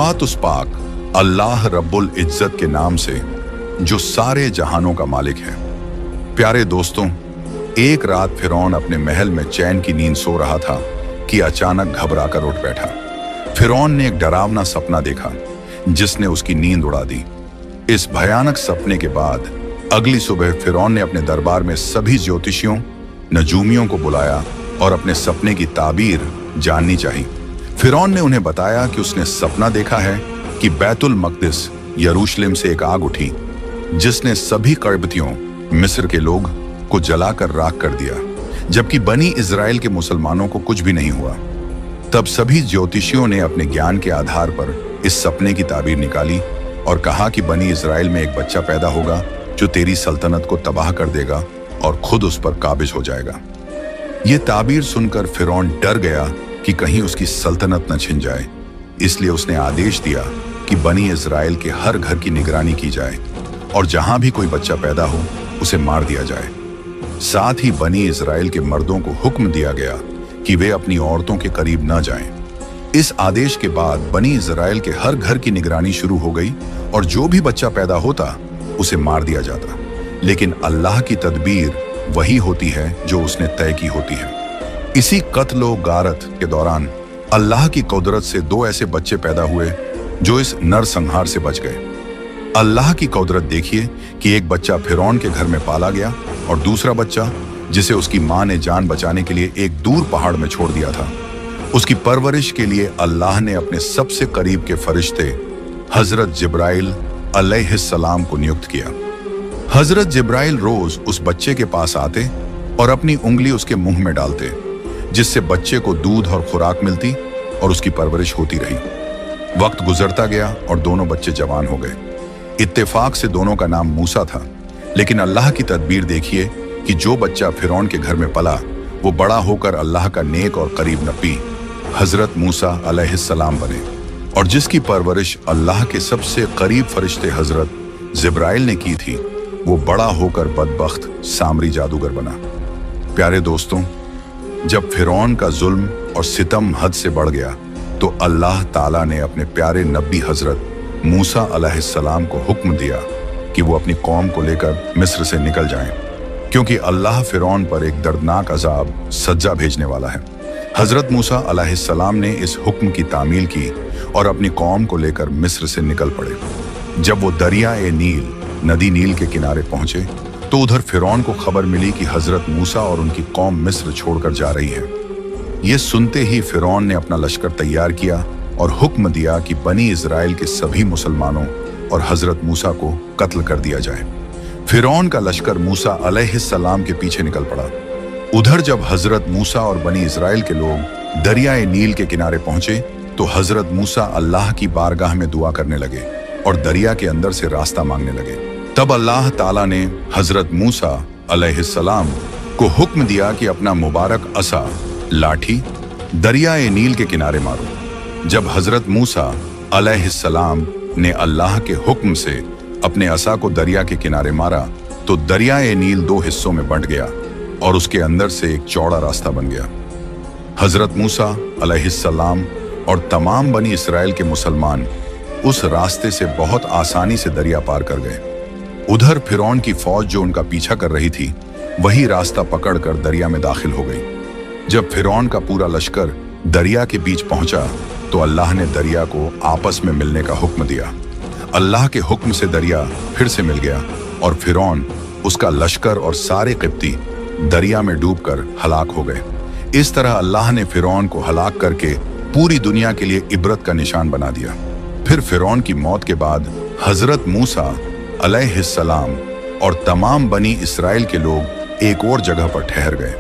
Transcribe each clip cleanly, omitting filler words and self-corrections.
शुरुआत उस पाक अल्लाह रब्बुल इज्जत के नाम से जो सारे जहानों का मालिक है। प्यारे दोस्तों, एक रात फिरौन अपने महल में चैन की नींद सो रहा था कि अचानक घबराकर उठ बैठा। फिरौन ने एक डरावना सपना देखा जिसने उसकी नींद उड़ा दी। इस भयानक सपने के बाद अगली सुबह फिरौन ने अपने दरबार में सभी ज्योतिषियों, नजूमियों को बुलाया और अपने सपने की ताबीर जाननी चाहिए। फिरौन ने उन्हें बताया कि उसने सपना देखा है कि बैतुल मक़दिस यरूशलेम से एक आग उठी जिसने सभी कब्तियों, मिस्र के लोग को जलाकर राख कर दिया, जबकि बनी इजराइल के मुसलमानों को कुछ भी नहीं हुआ। तब सभी ज्योतिषियों ने अपने ज्ञान के आधार पर इस सपने की ताबीर निकाली और कहा कि बनी इजराइल में एक बच्चा पैदा होगा जो तेरी सल्तनत को तबाह कर देगा और खुद उस पर काबिज हो जाएगा। ये ताबीर सुनकर फिरौन डर गया कि कहीं उसकी सल्तनत न छिन जाए, इसलिए उसने आदेश दिया कि बनी इजराइल के हर घर की निगरानी की जाए और जहां भी कोई बच्चा पैदा हो उसे मार दिया जाए। साथ ही बनी इजराइल के मर्दों को हुक्म दिया गया कि वे अपनी औरतों के करीब न जाएं। इस आदेश के बाद बनी इजराइल के हर घर की निगरानी शुरू हो गई और जो भी बच्चा पैदा होता उसे मार दिया जाता। लेकिन अल्लाह की तदबीर वही होती है जो उसने तय की होती है। इसी कत्लो गारत के दौरान अल्लाह की कुदरत से दो ऐसे बच्चे पैदा हुए जो इस नरसंहार से बच गए। अल्लाह की कुदरत देखिए कि एक बच्चा फिरौन के घर में पाला गया और दूसरा बच्चा जिसे उसकी मां ने जान बचाने के लिए एक दूर पहाड़ में छोड़ दिया था, उसकी परवरिश के लिए अल्लाह ने अपने सबसे करीब के फरिश्ते हजरत जिब्राइल अलैहिस्सलाम को नियुक्त किया। हजरत जिब्राइल रोज उस बच्चे के पास आते और अपनी उंगली उसके मुंह में डालते, जिससे बच्चे को दूध और खुराक मिलती और उसकी परवरिश होती रही। वक्त गुजरता गया और दोनों बच्चे जवान हो गए। इत्तेफाक से दोनों का नाम मूसा था, लेकिन अल्लाह की तदबीर देखिए कि जो बच्चा फिरौन के घर में पला वो बड़ा होकर अल्लाह का नेक और करीब नबी हजरत मूसा अलैहिस्सलाम बने और जिसकी परवरिश अल्लाह के सबसे करीब फरिश्ते हजरत जिब्राइल ने की थी वो बड़ा होकर बदबख्त सामरी जादूगर बना। प्यारे दोस्तों, जब फिरौन का जुल्म और सितम हद से बढ़ गया तो अल्लाह ताला ने अपने प्यारे नबी हजरत मूसा अलैहिस्सलाम को हुक्म दिया कि वो अपनी कौम को लेकर मिस्र से निकल जाएं, क्योंकि अल्लाह फिरौन पर एक दर्दनाक अजाब सज्जा भेजने वाला है। हजरत मूसा अलैहिस्सलाम ने इस हुक्म की तामील की और अपनी कौम को लेकर मिस्र से निकल पड़े। जब वो दरिया-ए नील, नदी नील के किनारे पहुंचे तो उधर फिरौन को खबर मिली कि हजरत मूसा और उनकी कौम मिस्र छोड़कर जा रही है। ये सुनते ही फिरौन ने अपना लश्कर तैयार किया और हुक्म दिया कि बनी इजराइल के सभी मुसलमानों और हजरत मूसा को कत्ल कर दिया जाए। फिरौन का लश्कर मूसा अलैहिस्सलाम के पीछे निकल पड़ा। उधर जब हजरत मूसा और बनी इजराइल के लोग दरियाए नील के किनारे पहुंचे तो हजरत मूसा अल्लाह की बारगाह में दुआ करने लगे और दरिया के अंदर से रास्ता मांगने लगे। तब अल्लाह ताला ने हजरत मूसा अलैहिस्सलाम को हुक्म दिया कि अपना मुबारक असा, लाठी दरियाए नील के किनारे मारो। जब हजरत मूसा अलैहिस्सलाम ने अल्लाह के हुक्म से अपने असा को दरिया के किनारे मारा तो दरियाए नील दो हिस्सों में बंट गया और उसके अंदर से एक चौड़ा रास्ता बन गया। हजरत मूसा अलैहिस्सलाम और तमाम बनी इस्राएल के मुसलमान उस रास्ते से बहुत आसानी से दरिया पार कर गए। उधर फिरौन की फौज जो उनका पीछा कर रही थी वही रास्ता पकड़कर दरिया में दाखिल हो गई। जब फिरौन का पूरा लश्कर दरिया के बीच पहुंचा तो अल्लाह ने दरिया को आपस में मिलने का हुक्म दिया। अल्लाह के हुक्म से दरिया फिर से मिल गया और फिरौन, उसका लश्कर और सारे किब्ती दरिया में डूबकर हलाक हो गए। इस तरह अल्लाह ने फिरौन को हलाक करके पूरी दुनिया के लिए इबरत का निशान बना दिया। फिर फिरौन की मौत के बाद हजरत मूसा अलैहिस्सलाम और तमाम बनी इस्राएल के लोग एक और जगह पर ठहर गए।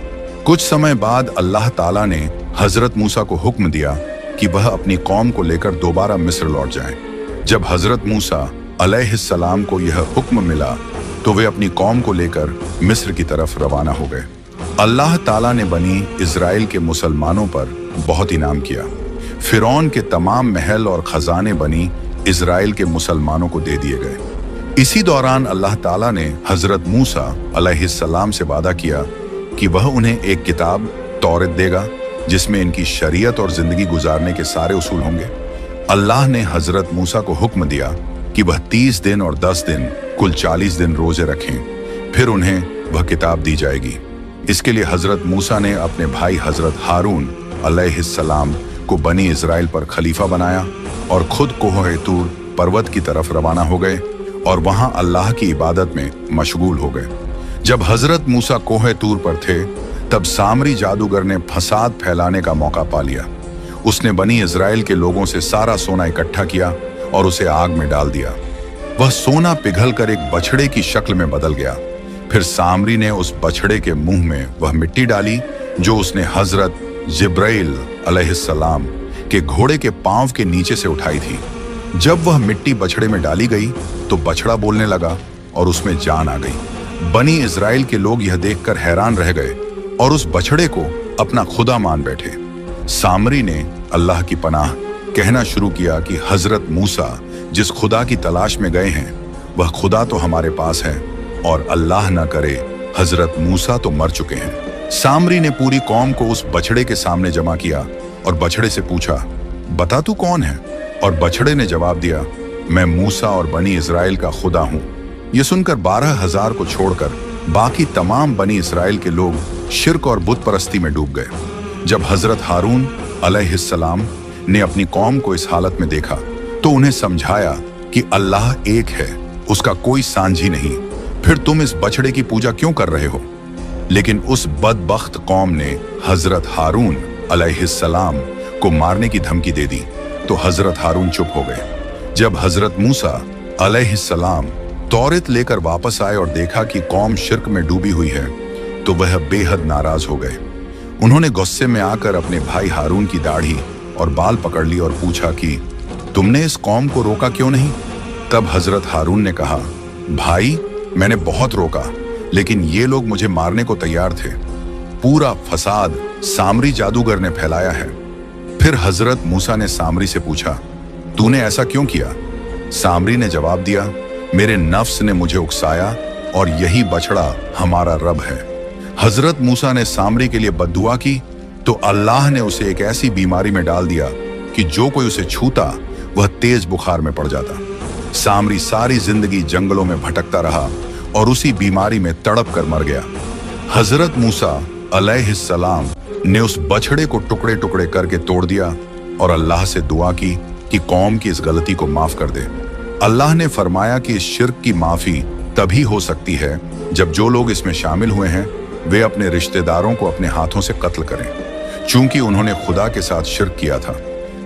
कुछ समय बाद अल्लाह ताला ने हजरत मूसा को हुक्म दिया कि वह अपनी कौम को लेकर दोबारा मिस्र लौट जाएं। जब हजरत मूसा अलैहिस्सलाम को यह हुक्म मिला तो वे अपनी कौम को लेकर मिस्र की तरफ रवाना हो गए। अल्लाह ताला ने बनी इजराइल के मुसलमानों पर बहुत इनाम किया। फिरौन के तमाम महल और खजाने बनी इजराइल के मुसलमानों को दे दिए गए। इसी दौरान अल्लाह ताला ने हजरत मूसा अलैहिस्सलाम से वादा किया कि वह उन्हें एक किताब तौरात देगा जिसमें इनकी शरीयत और जिंदगी गुजारने के सारे उसूल होंगे। अल्लाह ने हजरत मूसा को हुक्म दिया कि वह 30 दिन और 10 दिन कुल 40 दिन रोजे रखें, फिर उन्हें वह किताब दी जाएगी। इसके लिए हजरत मूसा ने अपने भाई हजरत हारून अलैहिस्सलाम को बनी इजराइल पर खलीफा बनाया और खुद कोह तूर पर्वत की तरफ रवाना हो गए और वहां अल्लाह की इबादत में मशगूल हो गए। जब हजरत मूसा कोह तूर पर थे तब सामरी जादूगर ने फसाद फैलाने का मौका पा लिया। उसने बनी इजराइल के लोगों से सारा सोना इकट्ठा किया और उसे आग में डाल दिया। वह सोना पिघलकर एक बछड़े की शक्ल में बदल गया। फिर सामरी ने उस बछड़े के मुंह में वह मिट्टी डाली जो उसने हजरत जिब्राइल अलैहिस्सलाम के घोड़े के पांव के नीचे से उठाई थी। जब वह मिट्टी बछड़े में डाली गई तो बछड़ा बोलने लगा और उसमें जान आ गई। बनी इजराइल के लोग यह देखकर हैरान रह गए और उस बछड़े को अपना खुदा मान बैठे। सामरी ने अल्लाह की पनाह कहना शुरू किया कि हजरत मूसा जिस खुदा की तलाश में गए हैं वह खुदा तो हमारे पास है और अल्लाह न करे हजरत मूसा तो मर चुके हैं। सामरी ने पूरी कौम को उस बछड़े के सामने जमा किया और बछड़े से पूछा, बता तू कौन है? और बछड़े ने जवाब दिया, मैं मूसा और बनी इजराइल का खुदा हूं। यह सुनकर 12,000 को छोड़कर बाकी तमाम बनी इजराइल के लोग शिर्क और बुत परस्ती में डूब गए। जब हजरत हारून अलैहिस्सलाम ने अपनी कौम को इस हालत में देखा तो उन्हें समझाया कि अल्लाह एक है, उसका कोई सांझी नहीं, फिर तुम इस बछड़े की पूजा क्यों कर रहे हो? लेकिन उस बदबख्त कौम ने हजरत हारून अलैहिस्सलाम को मारने की धमकी दे दी तो हजरत हारून चुप हो गए। जब हजरत मूसा अलैहिस्सलाम तौरात लेकर वापस आए और देखा कि कौम शिर्क में डूबी हुई है तो वह बेहद नाराज हो गए। उन्होंने गुस्से में आकर अपने भाई हारून की दाढ़ी और बाल पकड़ ली और पूछा कि तुमने इस कौम को रोका क्यों नहीं? तब हजरत हारून ने कहा, भाई मैंने बहुत रोका लेकिन ये लोग मुझे मारने को तैयार थे। पूरा फसाद सामरी जादूगर ने फैलाया है। फिर हजरत मूसा ने सामरी से पूछा, तूने ऐसा क्यों किया? सामरी ने जवाब दिया, मेरे नफ्स ने मुझे उकसाया और यही बछड़ा हमारा रब है। हजरत मूसा ने सामरी के लिए बद्दुआ की तो अल्लाह ने उसे एक ऐसी बीमारी में डाल दिया कि जो कोई उसे छूता वह तेज बुखार में पड़ जाता। सामरी सारी जिंदगी जंगलों में भटकता रहा और उसी बीमारी में तड़प कर मर गया। हजरत मूसा अलैहिस्सलाम ने उस बछड़े को टुकड़े टुकड़े करके तोड़ दिया और अल्लाह से दुआ की कि कौम की इस गलती को माफ कर दे। अल्लाह ने फरमाया कि इस शिर्क की माफी तभी हो सकती है जब जो लोग इसमें शामिल हुए हैं वे अपने रिश्तेदारों को अपने हाथों से कत्ल करें। चूंकि उन्होंने खुदा के साथ शिर्क किया था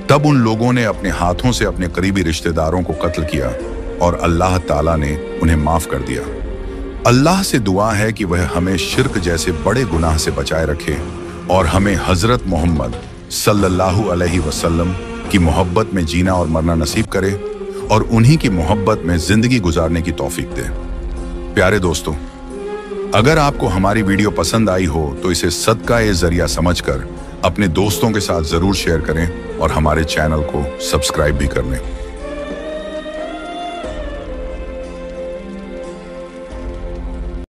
तब उन लोगों ने अपने हाथों से अपने करीबी रिश्तेदारों को कत्ल किया और अल्लाह ताला ने उन्हें माफ कर दिया। अल्लाह से दुआ है कि वह हमें शिर्क जैसे बड़े गुनाह से बचाए रखे और हमें हजरत मोहम्मद सल्लल्लाहु अलैहि वसल्लम की मोहब्बत में जीना और मरना नसीब करे और उन्हीं की मोहब्बत में जिंदगी गुजारने की तौफीक दे। प्यारे दोस्तों, अगर आपको हमारी वीडियो पसंद आई हो तो इसे सदका ए जरिया समझकर अपने दोस्तों के साथ जरूर शेयर करें और हमारे चैनल को सब्सक्राइब भी कर लें।